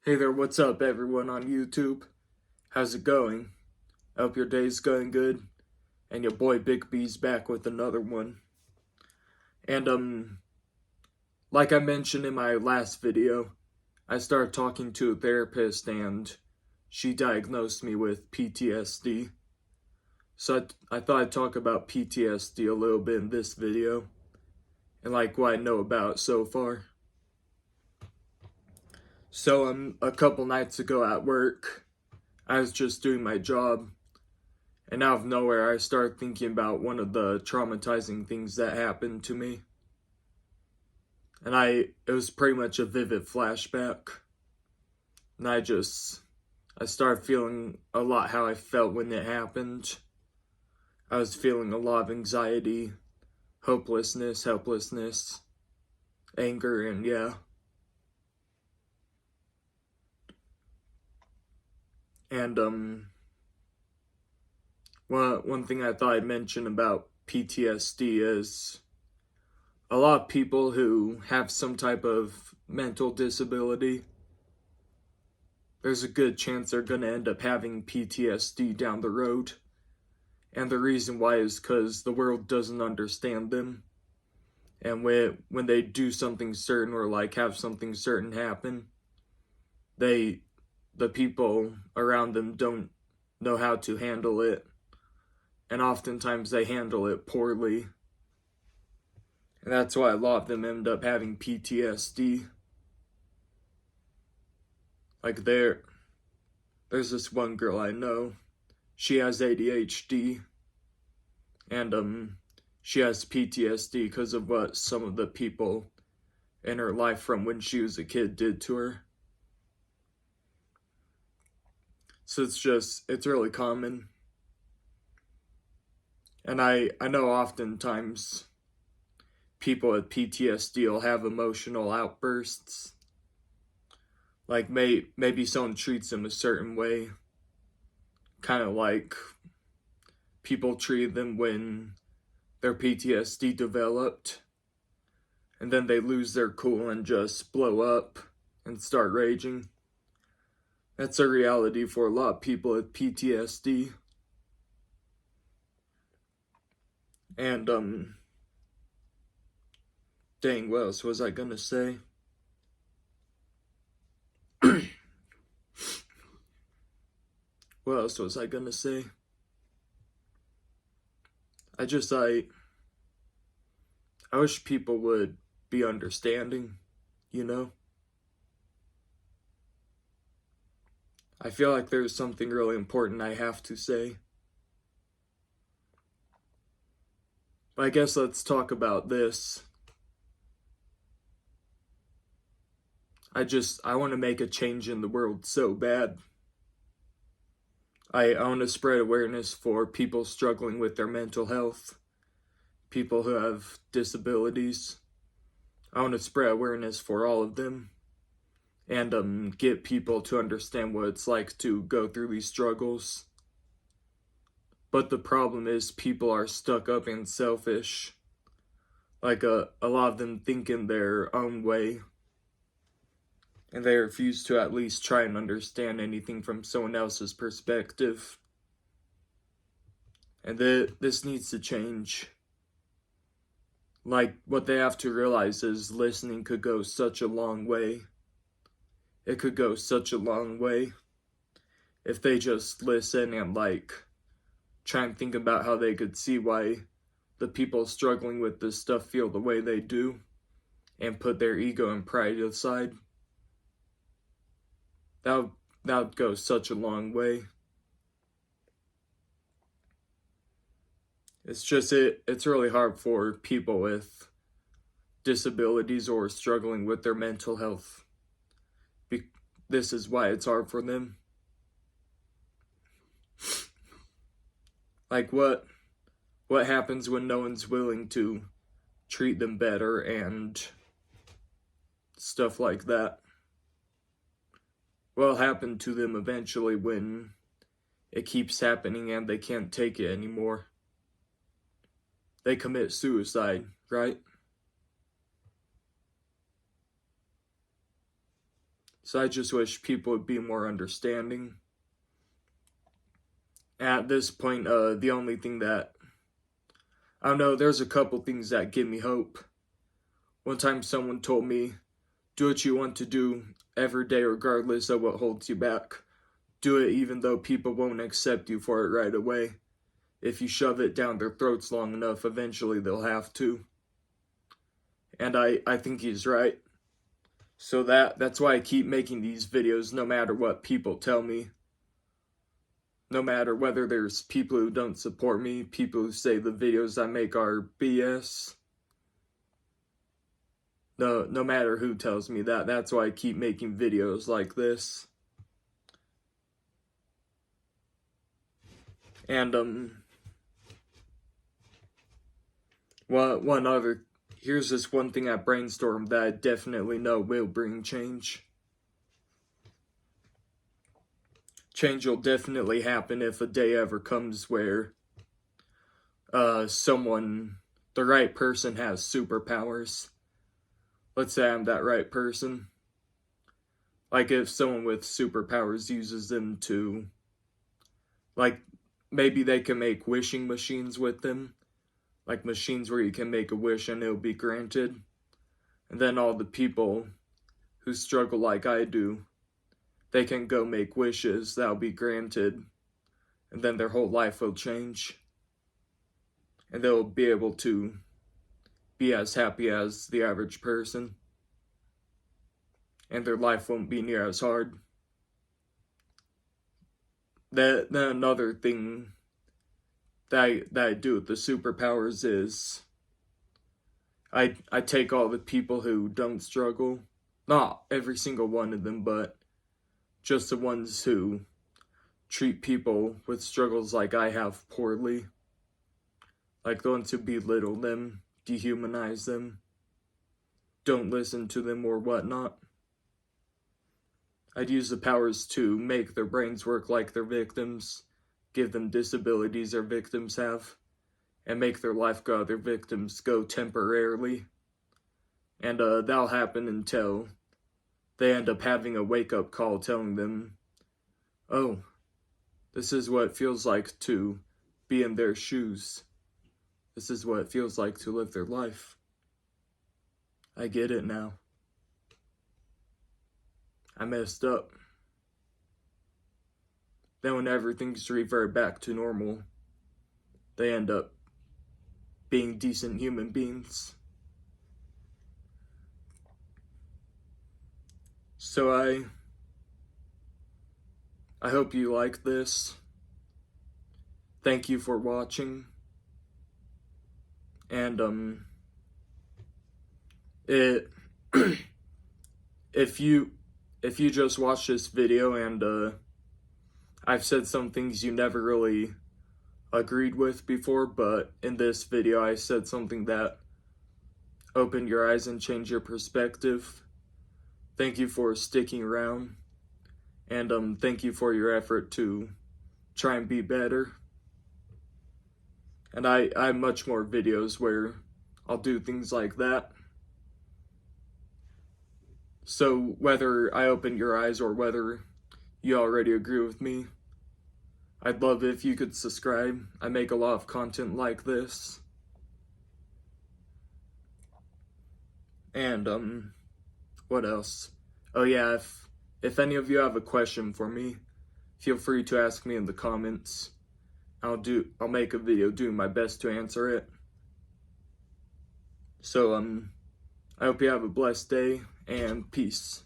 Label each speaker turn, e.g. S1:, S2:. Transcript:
S1: Hey there, what's up everyone on YouTube? How's it going? I hope your day's going good. And your boy Big B's back with another one. And like I mentioned in my last video, I started talking to a therapist and she diagnosed me with PTSD. So I thought I'd talk about PTSD a little bit in this video and like what I know about it so far. So a couple nights ago at work, I was just doing my job, and out of nowhere I started thinking about one of the traumatizing things that happened to me. And it was pretty much a vivid flashback. And I started feeling a lot how I felt when it happened. I was feeling a lot of anxiety, hopelessness, helplessness, anger, and yeah. And one thing I thought I'd mention about PTSD is a lot of people who have some type of mental disability, there's a good chance they're going to end up having PTSD down the road. And the reason why is because the world doesn't understand them. And when they do something certain or like have something certain happen, the people around them don't know how to handle it. And oftentimes they handle it poorly. And that's why a lot of them end up having PTSD. Like there's this one girl I know. She has ADHD. And she has PTSD because of what some of the people in her life from when she was a kid did to her. So it's really common. And I know oftentimes people with PTSD will have emotional outbursts. Like maybe someone treats them a certain way. Kind of like people treat them when their PTSD developed. And then they lose their cool and just blow up and start raging. That's a reality for a lot of people with PTSD. And, dang, what else was I gonna say? What else was I gonna say? I wish people would be understanding, you know? I feel like there's something really important I have to say. But I guess let's talk about this. I want to make a change in the world so bad. I want to spread awareness for people struggling with their mental health, people who have disabilities. I want to spread awareness for all of them and get people to understand what it's like to go through these struggles. But the problem is people are stuck up and selfish. Like a lot of them think in their own way. And they refuse to at least try and understand anything from someone else's perspective. And this needs to change. Like, what they have to realize is listening could go such a long way. It could go such a long way if they just listen and, like, try and think about how they could see why the people struggling with this stuff feel the way they do and put their ego and pride aside. That would go such a long way. It's really hard for people with disabilities or struggling with their mental health. This is why it's hard for them. Like what happens when no one's willing to treat them better and stuff like that? What'll happen to them eventually when it keeps happening and they can't take it anymore? They commit suicide, right? So I just wish people would be more understanding. At this point, the only thing that, I don't know, there's a couple things that give me hope. One time someone told me, do what you want to do every day regardless of what holds you back. Do it even though people won't accept you for it right away. If you shove it down their throats long enough, eventually they'll have to. And I think he's right. So that's why I keep making these videos no matter what people tell me. No matter whether there's people who don't support me, people who say the videos I make are BS. No matter who tells me that, that's why I keep making videos like this. And here's this one thing I brainstormed that I definitely know will bring change. Change will definitely happen if a day ever comes where the right person has superpowers. Let's say I'm that right person. Like if someone with superpowers uses them to, like, maybe they can make wishing machines with them. Like machines where you can make a wish and it'll be granted. And then all the people who struggle like I do, they can go make wishes that'll be granted. And then their whole life will change. And they'll be able to be as happy as the average person. And their life won't be near as hard. Then another thing that I do with the superpowers is I take all the people who don't struggle, not every single one of them, but just the ones who treat people with struggles like I have poorly. Like the ones who belittle them, dehumanize them, don't listen to them or whatnot. I'd use the powers to make their brains work like their victims, give them disabilities their victims have, and make their life go their victims go temporarily. And that'll happen until they end up having a wake-up call telling them, oh, this is what it feels like to be in their shoes. This is what it feels like to live their life. I get it now. I messed up. Then when everything's revert back to normal, they end up being decent human beings. So I hope you like this. Thank you for watching. And if you just watched this video and I've said some things you never really agreed with before, but in this video I said something that opened your eyes and changed your perspective. Thank you for sticking around, and thank you for your effort to try and be better. And I have much more videos where I'll do things like that. So whether I opened your eyes or whether you already agree with me, I'd love if you could subscribe. I make a lot of content like this. And what else? Oh yeah, if any of you have a question for me, feel free to ask me in the comments. I'll make a video doing my best to answer it. So I hope you have a blessed day and peace.